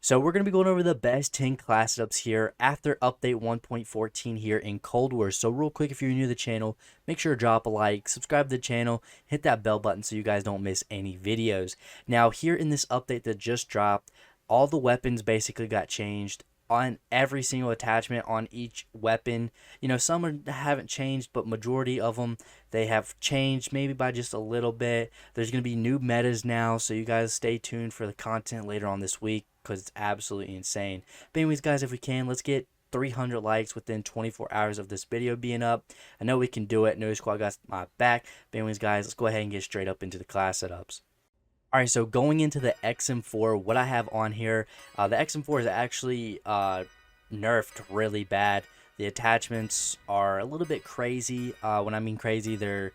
So we're going to be going over the best 10 class setups here after update 1.14 here in Cold War. So real quick, if you're new to the channel, make sure to drop a like, subscribe to the channel, hit that bell button so you guys don't miss any videos. Now here in this update that just dropped, all the weapons basically got changed on every single attachment on each weapon. You know, some haven't changed, but majority of them, they have changed maybe by just a little bit. There's going to be new metas now, so you guys stay tuned for the content later on this week because it's absolutely insane. But anyways, guys, if we can, let's get 300 likes within 24 hours of this video being up. I know we can do it. No Squad got my back. But anyways, guys, let's go ahead and get straight up into the class setups. Alright, so going into the XM4, what I have on here, the XM4 is actually nerfed really bad. The attachments are a little bit crazy. When I mean crazy, they're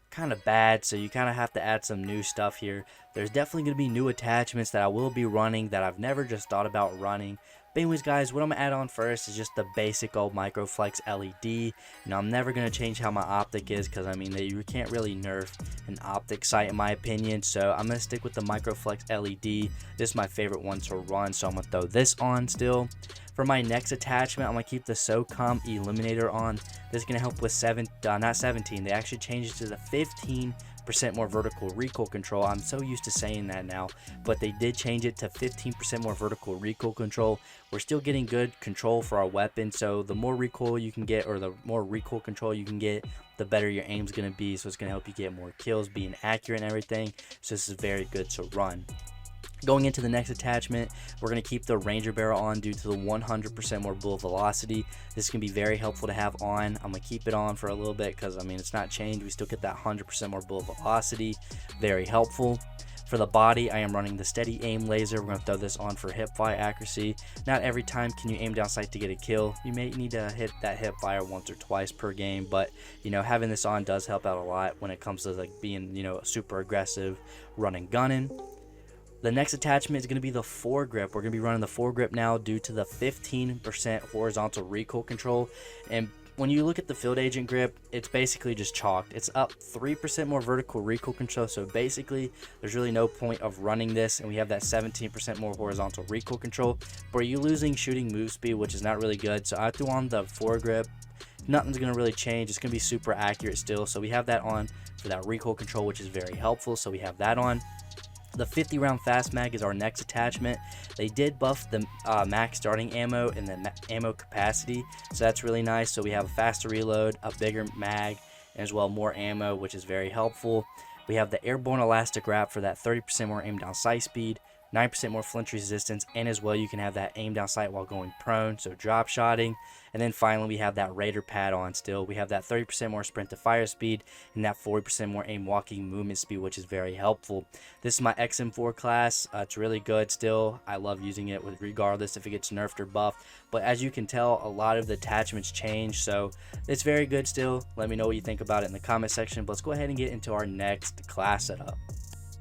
kind of bad, so you kind of have to add some new stuff here. There's definitely going to be new attachments that I will be running that I've never just thought about running. But anyways, guys, what I'm going to add on first is just the basic old Microflex LED. You know, I'm never going to change how my optic is because, I mean, you can't really nerf an optic sight in my opinion. So I'm going to stick with the Microflex LED. This is my favorite one to run, so I'm going to throw this on still. For my next attachment, I'm going to keep the SOCOM Eliminator on. This is going to help with not 17. They actually changed it to the 15% more vertical recoil control. I'm so used to saying that now, but they did change it to 15% more vertical recoil control. We're still getting good control for our weapon, so the more recoil you can get, or the more recoil control you can get, the better your aim's going to be. So it's going to help you get more kills, being accurate and everything. So this is very good to run. Going into the next attachment, we're going to keep the Ranger Barrel on due to the 100% more bullet velocity. This can be very helpful to have on. I'm going to keep it on for a little bit because, I mean, it's not changed. We still get that 100% more bullet velocity. Very helpful. For the body, I am running the Steady Aim Laser. We're going to throw this on for hip fire accuracy. Not every time can you aim down sight to get a kill. You may need to hit that hip fire once or twice per game, but, you know, having this on does help out a lot when it comes to, like, being, you know, super aggressive running gunning. The next attachment is going to be the foregrip. We're going to be running the foregrip now due to the 15% horizontal recoil control. And when you look at the field agent grip, it's basically just chalked. It's up 3% more vertical recoil control. So basically, there's really no point of running this. And we have that 17% more horizontal recoil control. But you're losing shooting move speed, which is not really good. So I threw on the foregrip. Nothing's going to really change. It's going to be super accurate still. So we have that on for that recoil control, which is very helpful. So we have that on. The 50 round fast mag is our next attachment. They did buff the max starting ammo and the ammo capacity, so that's really nice. So we have a faster reload, a bigger mag, and as well more ammo, which is very helpful. We have the airborne elastic wrap for that 30% more aim down sight speed, 9% more flinch resistance, and as well you can have that aim down sight while going prone, so drop shotting. And then finally we have that Raider pad on still. We have that 30% more sprint to fire speed and that 40% more aim walking movement speed, which is very helpful. This is my XM4 class. It's really good still. I love using it regardless if it gets nerfed or buffed. But as you can tell, a lot of the attachments change, so it's very good still. Let me know what you think about it in the comment section. But let's go ahead and get into our next class setup.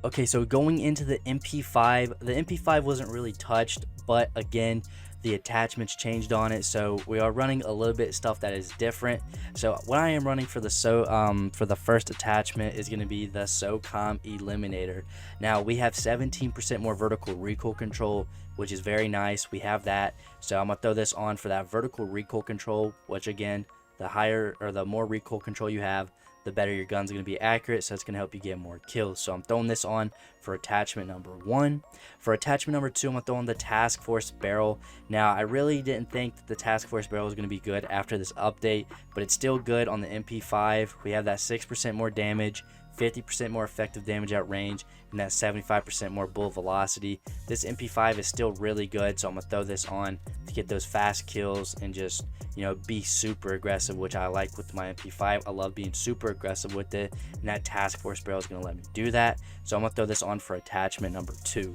Okay, so going into the MP5, the MP5 wasn't really touched, but again, the attachments changed on it, so we are running a little bit of stuff that is different. So what I am running for the for the first attachment is going to be the SOCOM Eliminator. Now we have 17% more vertical recoil control, which is very nice. We have that, so I'm gonna throw this on for that vertical recoil control, which again, the higher or the more recoil control you have, the better your gun's going to be accurate, so it's going to help you get more kills. So I'm throwing this on for attachment number 1. For attachment number 2, I'm going to throw on the Task Force Barrel. Now, I really didn't think that the Task Force Barrel was going to be good after this update, but it's still good on the MP5. We have that 6% more damage, 50% more effective damage at range, and that 75% more bullet velocity. This MP5 is still really good, so I'm going to throw this on to get those fast kills and just, you know, be super aggressive, which I like with my MP5. I love being super aggressive with it, and that Task Force Barrel is going to let me do that. So I'm going to throw this on for attachment number 2.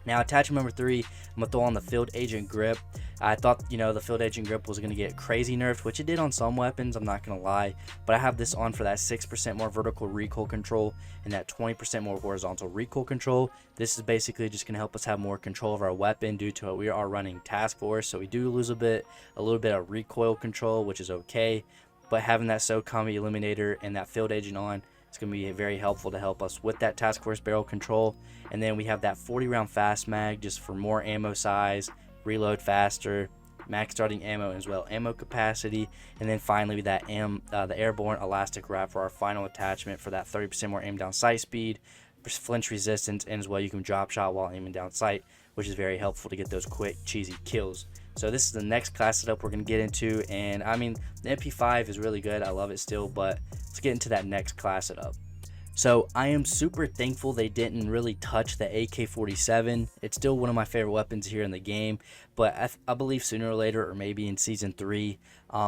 Now, attachment number 3, I'm going to throw on the Field Agent Grip. I thought, you know, the Field Agent Grip was going to get crazy nerfed, which it did on some weapons, I'm not going to lie. But I have this on for that 6% more vertical recoil control and that 20% more horizontal recoil control. This is basically just going to help us have more control of our weapon due to it. We are running Task Force, so we do lose a little bit of recoil control, which is okay. But having that SOCOM Eliminator and that Field Agent on It's going to be very helpful to help us with that task force barrel control. And then we have that 40 round fast mag just for more ammo size, reload faster, max starting ammo as well, ammo capacity. And then finally that the airborne elastic wrap for our final attachment for that 30% more aim down sight speed, flinch resistance, and as well you can drop shot while aiming down sight, which is very helpful to get those quick cheesy kills. So this is the next class setup we're going to get into, and I mean the MP5 is really good, I love it still, but let's get into that next class setup. So I am super thankful they didn't really touch the AK-47. It's still one of my favorite weapons here in the game, but I believe sooner or later, or maybe in Season 3,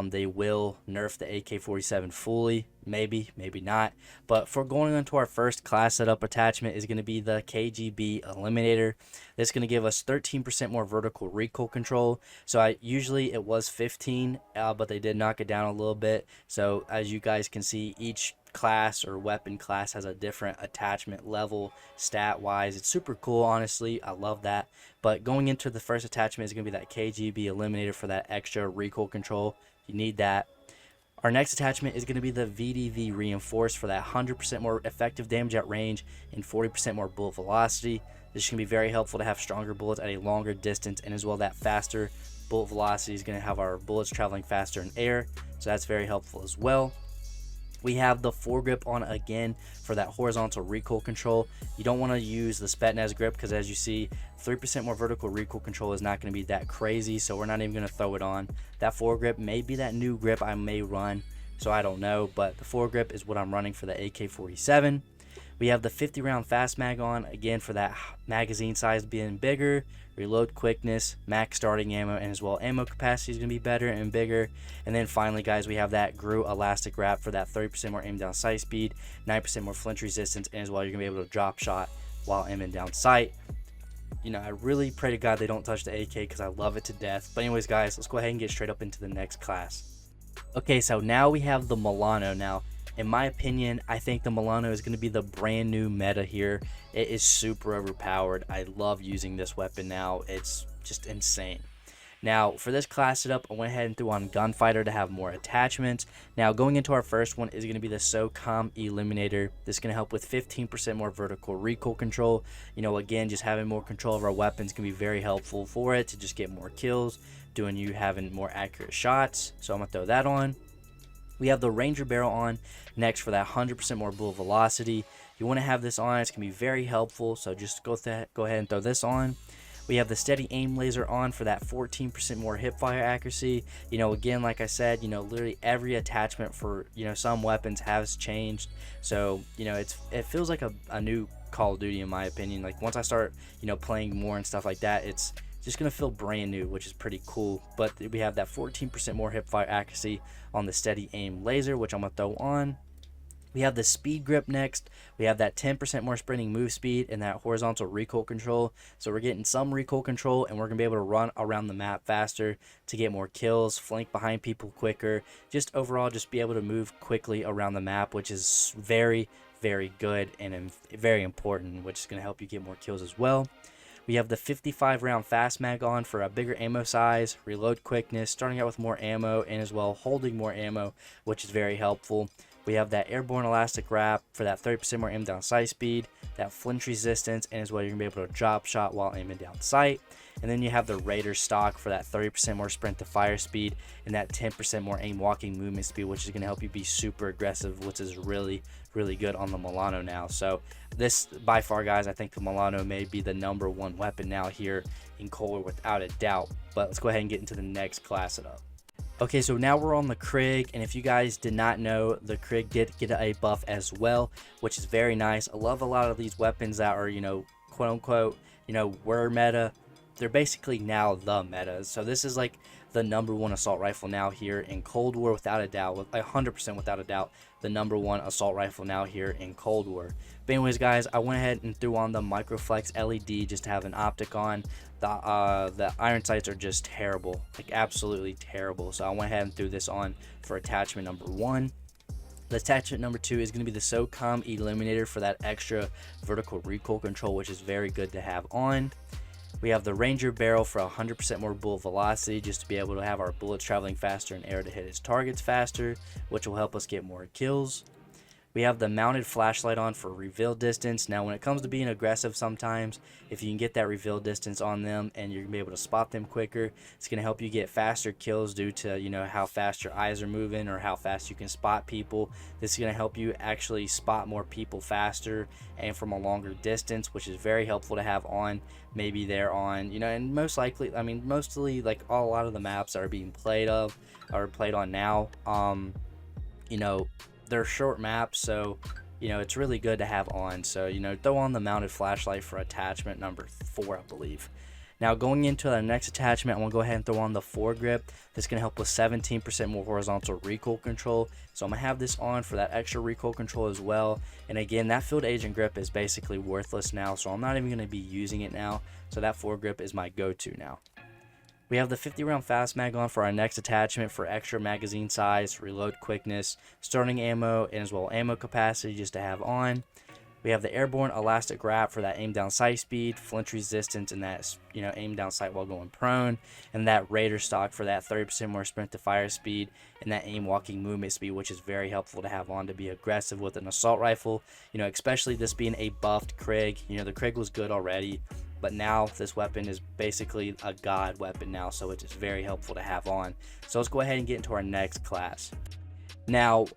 they will nerf the AK-47 fully. Maybe not. But for going on to our first class setup attachment is going to be the KGB Eliminator. This is going to give us 13% more vertical recoil control. So usually it was 15, but they did knock it down a little bit. So as you guys can see, each class or weapon class has a different attachment level stat wise. It's super cool, honestly. I love that. But going into the first attachment is going to be that KGB Eliminator for that extra recoil control. You need that. Our next attachment is going to be the VDV Reinforced for that 100% more effective damage at range and 40% more bullet velocity. This can be very helpful to have stronger bullets at a longer distance, and as well that faster bullet velocity is going to have our bullets traveling faster in air, so that's very helpful as well. We have the foregrip on again for that horizontal recoil control. You don't want to use the Spetsnaz grip because, as you see, 3% more vertical recoil control is not going to be that crazy, so we're not even going to throw it on. That foregrip may be that new grip I may run, so I don't know, but the foregrip is what I'm running for the AK-47. We have the 50 round fast mag on again for that magazine size being bigger, reload quickness, max starting ammo, and as well ammo capacity is going to be better and bigger. And then finally, guys, we have that GRU elastic wrap for that 30% more aim down sight speed, 9% more flinch resistance, and as well you're going to be able to drop shot while aiming down sight. You know, I really pray to God they don't touch the AK because I love it to death. But anyways, guys, let's go ahead and get straight up into the next class. Okay, so now we have the Milano. Now, in my opinion, I think the Milano is going to be the brand new meta here. It is super overpowered. I love using this weapon now. It's just insane. Now, for this class setup, I went ahead and threw on Gunfighter to have more attachments. Now, going into our first one is going to be the SOCOM Eliminator. This is going to help with 15% more vertical recoil control. You know, again, just having more control of our weapons can be very helpful for it to just get more kills, having more accurate shots. So I'm going to throw that on. We have the Ranger barrel on next for that 100% more bullet velocity. You want to have this on. It's going to be very helpful, so just go ahead and throw this on. We have the steady aim laser on for that 14% more hip fire accuracy. You know, again, like I said, you know, literally every attachment for, you know, some weapons has changed. So, you know, it feels like a new Call of Duty in my opinion. Like once I start, you know, playing more and stuff like that, it's just going to feel brand new, which is pretty cool. But we have that 14% more hip fire accuracy on the steady aim laser, which I'm going to throw on. We have the speed grip next. We have that 10% more sprinting move speed and that horizontal recoil control. So we're getting some recoil control, and we're going to be able to run around the map faster to get more kills, flank behind people quicker, just overall just be able to move quickly around the map, which is very, very good and very important, which is going to help you get more kills as well. We have the 55 round fast mag on for a bigger ammo size, reload quickness, starting out with more ammo, and as well holding more ammo, which is very helpful. We have that airborne elastic wrap for that 30% more aim down sight speed, that flinch resistance, and as well you're going to be able to drop shot while aiming down sight. And then you have the Raider stock for that 30% more sprint to fire speed and that 10% more aim walking movement speed, which is going to help you be super aggressive, which is really, really good on the Milano now. So this, by far, guys, I think the Milano may be the #1 weapon now here in Cold War without a doubt. But let's go ahead and get into the next class setup. Okay, so now we're on the Krig, and if you guys did not know, the Krig did get a buff as well, which is very nice. I love a lot of these weapons that are, you know, quote unquote, you know, were meta. They're basically now the meta. So this is like the #1 assault rifle now here in Cold War without a doubt, with 100% without a doubt, the #1 assault rifle now here in Cold War. But anyways, guys, I went ahead and threw on the Microflex LED just to have an optic on. The iron sights are just terrible, like absolutely terrible. So I went ahead and threw this on for attachment #1. The attachment #2 is going to be the SOCOM Eliminator for that extra vertical recoil control, which is very good to have on. We have the Ranger barrel for 100% more bullet velocity, just to be able to have our bullets traveling faster in air to hit its targets faster, which will help us get more kills. We have the mounted flashlight on for reveal distance. Now when it comes to being aggressive, sometimes if you can get that reveal distance on them and you're gonna be able to spot them quicker, it's gonna help you get faster kills due to, you know, how fast your eyes are moving or how fast you can spot people. This is gonna help you actually spot more people faster and from a longer distance, which is very helpful to have on. Maybe they're on, you know, and most likely, I mean, mostly like a lot of the maps that are being played on now, you know, they're short maps, so you know it's really good to have on. So you know, throw on the mounted flashlight for attachment number 4, I believe. Now going into the next attachment, I want to go ahead and throw on the foregrip. This can help with 17% more horizontal recoil control, so I'm gonna have this on for that extra recoil control as well. And again, that field agent grip is basically worthless now, so I'm not even going to be using it now, so that foregrip is my go-to now. We have the 50 round fast mag on for our next attachment for extra magazine size, reload quickness, starting ammo, and as well ammo capacity just to have on. We have the airborne elastic wrap for that aim down sight speed, flinch resistance, and that, you know, aim down sight while going prone, and that Raider stock for that 30% more sprint to fire speed and that aim walking movement speed, which is very helpful to have on to be aggressive with an assault rifle. You know, especially this being a buffed Krig. You know, the Krig was good already, but now this weapon is basically a god weapon now, so it's very helpful to have on. So let's go ahead and get into our next class. Now,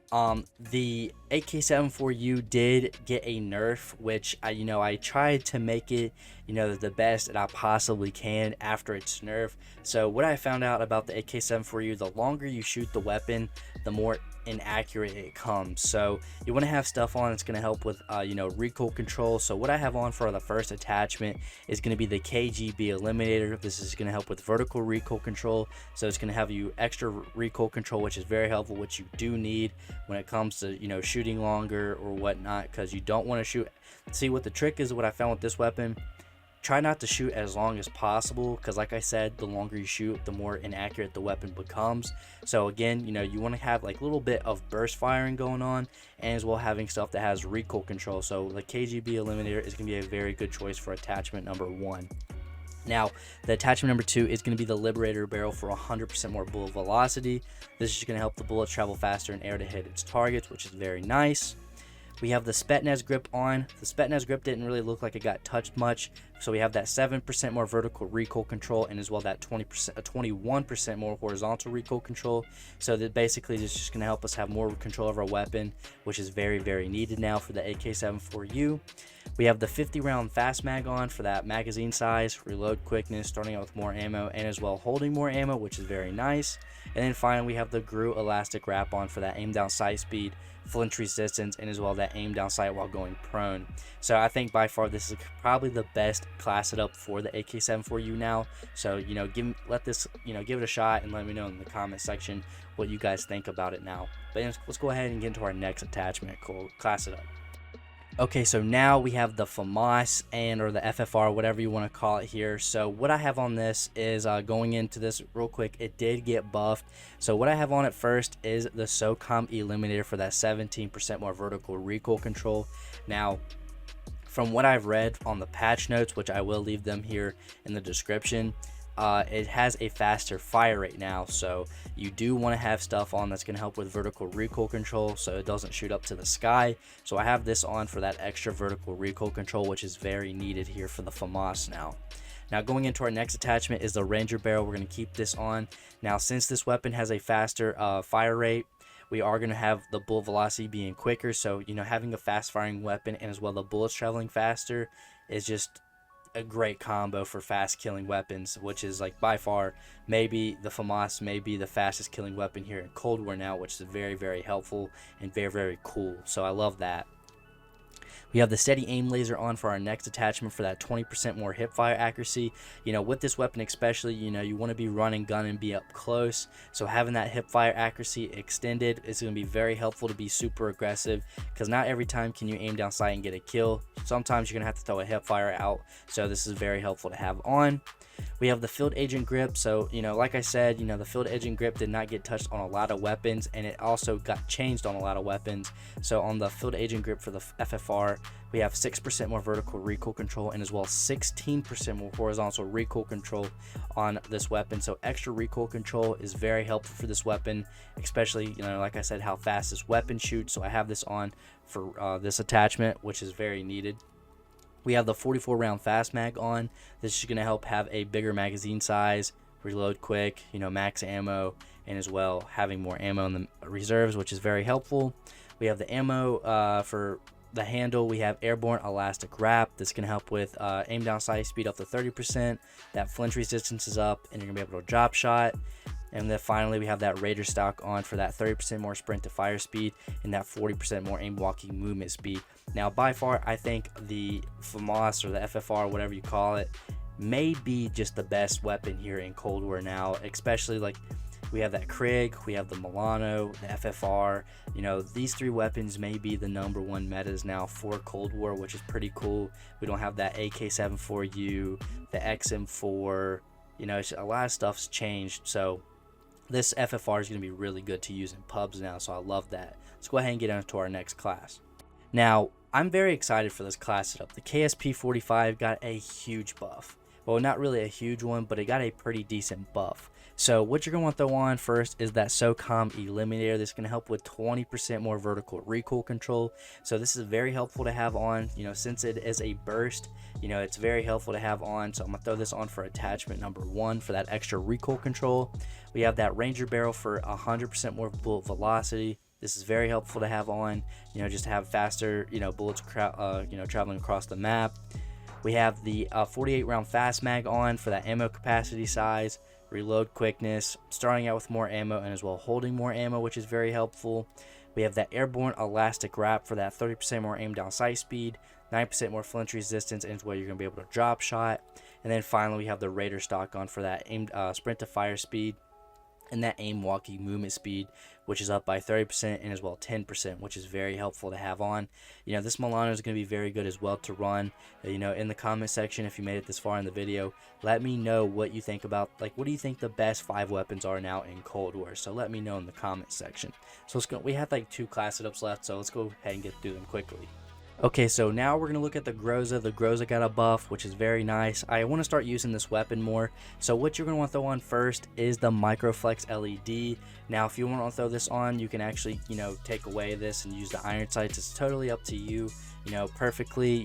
the AK-74U did get a nerf, which I tried to make it, you know, the best that I possibly can after its nerf. So what I found out about the AK-74U, the longer you shoot the weapon, the more inaccurate it comes. So you want to have stuff on that's going to help with you know, recoil control. So what I have on for the first attachment is going to be the KGB eliminator. This is going to help with vertical recoil control, so it's going to have you extra recoil control, which is very helpful, which you do need when it comes to, you know, shooting longer or whatnot, because you don't want to shoot. See, what the trick is, what I found with this weapon, try not to shoot as long as possible, because like I said, the longer you shoot, the more inaccurate the weapon becomes. So again, you know, you want to have like a little bit of burst firing going on, and as well having stuff that has recoil control. So the KGB eliminator is going to be a very good choice for attachment number 1. Now, the attachment number 2 is going to be the Liberator barrel for 100% more bullet velocity. This is going to help the bullets travel faster in air to hit its targets, which is very nice. We have the Spetsnaz grip on. The Spetsnaz grip didn't really look like it got touched much, so we have that 7% more vertical recoil control, and as well that 21% more horizontal recoil control. So that basically is just going to help us have more control of our weapon, which is very, very needed now for the AK-74U. We have the 50 round fast mag on for that magazine size, reload quickness, starting out with more ammo, and as well holding more ammo, which is very nice. And then finally we have the GRU elastic wrap on for that aim down sight speed, flinch resistance, and as well that aim down sight while going prone. So I think by far this is probably the best class setup for the AK-74U now. So, you know, give it a shot and let me know in the comment section what you guys think about it now. But let's go ahead and get into our next attachment called class setup. Okay, so now we have the FAMAS or the FFAR, whatever you want to call it here. So what I have on this is, going into this real quick, it did get buffed. So what I have on it first is the SOCOM Eliminator for that 17% more vertical recoil control. Now, from what I've read on the patch notes, which I will leave them here in the description, it has a faster fire rate now, so you do want to have stuff on that's going to help with vertical recoil control so it doesn't shoot up to the sky. So I have this on for that extra vertical recoil control, which is very needed here for the FAMAS now. Now going into our next attachment is the Ranger barrel. We're going to keep this on. Now since this weapon has a faster fire rate, we are going to have the bullet velocity being quicker, so you know, having a fast firing weapon and as well the bullets traveling faster is just a great combo for fast killing weapons, which is like by far maybe the FAMAS may be the fastest killing weapon here in Cold War now, which is very, very helpful and very, very cool. So I love that. We have the steady aim laser on for our next attachment for that 20% more hip fire accuracy. You know, with this weapon especially, you know, you want to be running gun and be up close. So having that hip fire accuracy extended is going to be very helpful to be super aggressive, because not every time can you aim down sight and get a kill. Sometimes you're going to have to throw a hip fire out. So this is very helpful to have on. We have the field agent grip. So, like I said, the field agent grip did not get touched on a lot of weapons, and it also got changed on a lot of weapons. So on the field agent grip for the FFR, we have 6% more vertical recoil control, and as well 16% more horizontal recoil control on this weapon. So extra recoil control is very helpful for this weapon, especially, like I said, how fast this weapon shoots. So I have this on for this attachment, which is very needed. We have the 44 round fast mag on. This is going to help have a bigger magazine size, reload quick, max ammo, and as well having more ammo in the reserves, which is very helpful. We have the ammo for the handle. We have airborne elastic wrap. This can help with aim down sight speed up to 30%. That flinch resistance is up, and you're going to be able to drop shot. And then finally, we have that Raider stock on for that 30% more sprint to fire speed and that 40% more aim walking movement speed. Now, by far, I think the FAMAS or the FFR, whatever you call it, may be just the best weapon here in Cold War now, especially like we have that Krig, we have the Milano, the FFR. These three weapons may be the #1 metas now for Cold War, which is pretty cool. We don't have that AK-74U, the XM4, a lot of stuff's changed. So this FFR is going to be really good to use in pubs now, so I love that. Let's go ahead and get into our next class. Now, I'm very excited for this class setup. The KSP-45 got a huge buff. Well, not really a huge one, but it got a pretty decent buff. So what you're going to want to throw on first is that SOCOM Eliminator. This is going to help with 20% more vertical recoil control. So this is very helpful to have on, since it is a burst, it's very helpful to have on. So I'm going to throw this on for attachment #1 for that extra recoil control. We have that Ranger barrel for 100% more bullet velocity. This is very helpful to have on, just to have faster, bullets, traveling across the map. We have the 48 round fast mag on for that ammo capacity size, reload quickness, starting out with more ammo, and as well holding more ammo, which is very helpful. We have that airborne elastic wrap for that 30% more aim down sight speed, 9% more flinch resistance, and as well you're going to be able to drop shot. And then finally, we have the Raider stock on for that aim sprint to fire speed and that aim walking movement speed, which is up by 30% and as well 10%, which is very helpful to have on. This Milano is going to be very good as well to run. In the comment section, if you made it this far in the video, let me know what you think about, what do you think the best 5 weapons are now in Cold War? So let me know in the comment section. So we have 2 class setups left, so let's go ahead and get through them quickly. Okay, so now we're going to look at the Groza. The Groza got a buff, which is very nice. I want to start using this weapon more. So what you're going to want to throw on first is the Microflex LED. Now, if you want to throw this on, you can actually, take away this and use the iron sights. It's totally up to you, perfectly.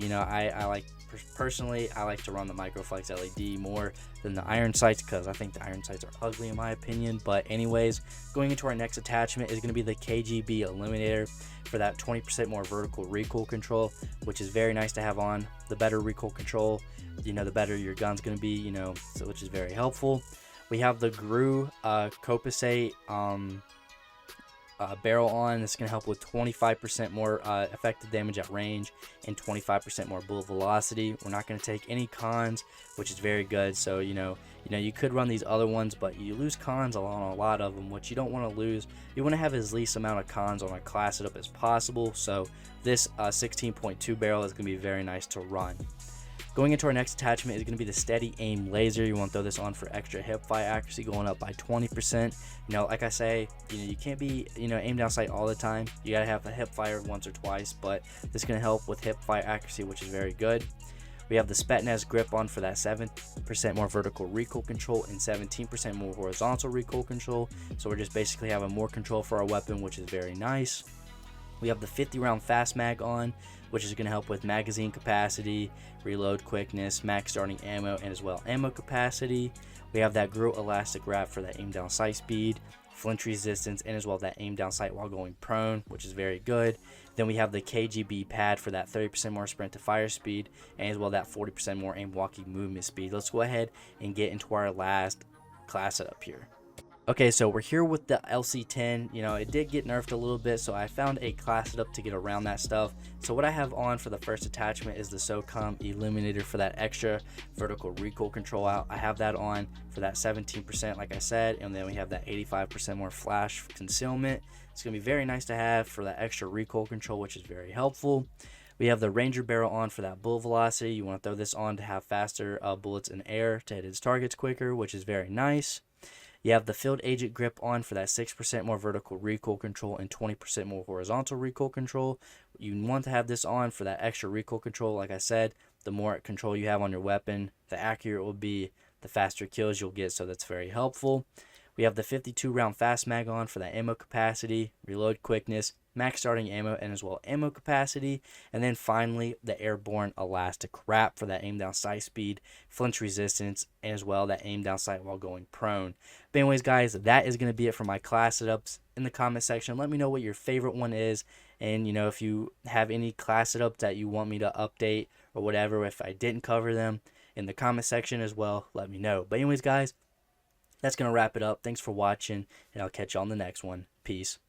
Personally, I like to run the Microflex LED more than the iron sights because I think the iron sights are ugly in my opinion. But anyways, going into our next attachment is going to be the KGB Eliminator for that 20% more vertical recoil control, which is very nice to have on. The better recoil control, the better your gun's going to be, so which is very helpful. We have the GRU Kopase barrel on. This is going to help with 25% more effective damage at range and 25% more bullet velocity. We're not going to take any cons, which is very good. So you could run these other ones, but you lose cons on a lot of them, which you don't want to lose. You want to have as least amount of cons on a class setup as possible. So this 16.2 barrel is going to be very nice to run. Going into our next attachment is going to be the Steady Aim Laser. You want to throw this on for extra hipfire accuracy, going up by 20%. Like I say, you can't be, aim down sight all the time. You got to have the hipfire once or twice, but this is going to help with hipfire accuracy, which is very good. We have the Spetsnaz grip on for that 7% more vertical recoil control and 17% more horizontal recoil control. So we're just basically having more control for our weapon, which is very nice. We have the 50 round fast mag on, which is going to help with magazine capacity, reload quickness, max starting ammo, and as well ammo capacity. We have that GRU elastic wrap for that aim down sight speed, flinch resistance, and as well that aim down sight while going prone, which is very good. Then we have the KGB pad for that 30% more sprint to fire speed, and as well that 40% more aim walking movement speed. Let's go ahead and get into our last class setup here. Okay, so we're here with the LC10. It did get nerfed a little bit, so I found a class setup to get around that stuff. So what I have on for the first attachment is the SOCOM Eliminator for that extra vertical recoil control out. I have that on for that 17%, like I said, and then we have that 85% more flash concealment. It's going to be very nice to have for that extra recoil control, which is very helpful. We have the Ranger barrel on for that bullet velocity. You want to throw this on to have faster bullets in air to hit its targets quicker, which is very nice. You have the Field Agent grip on for that 6% more vertical recoil control and 20% more horizontal recoil control. You want to have this on for that extra recoil control. Like I said, the more control you have on your weapon, the accurate it will be, the faster kills you'll get, so that's very helpful. We have the 52 round fast mag on for that ammo capacity, reload quickness, max starting ammo, and as well ammo capacity. And then finally, the airborne elastic wrap for that aim down sight speed, flinch resistance, and as well that aim down sight while going prone. But anyways, guys, that is going to be it for my class setups. In the comment section, let me know what your favorite one is, and if you have any class setups that you want me to update or whatever, if I didn't cover them in the comment section as well, let me know. But anyways, guys, that's going to wrap it up. Thanks for watching, and I'll catch you on the next one. Peace.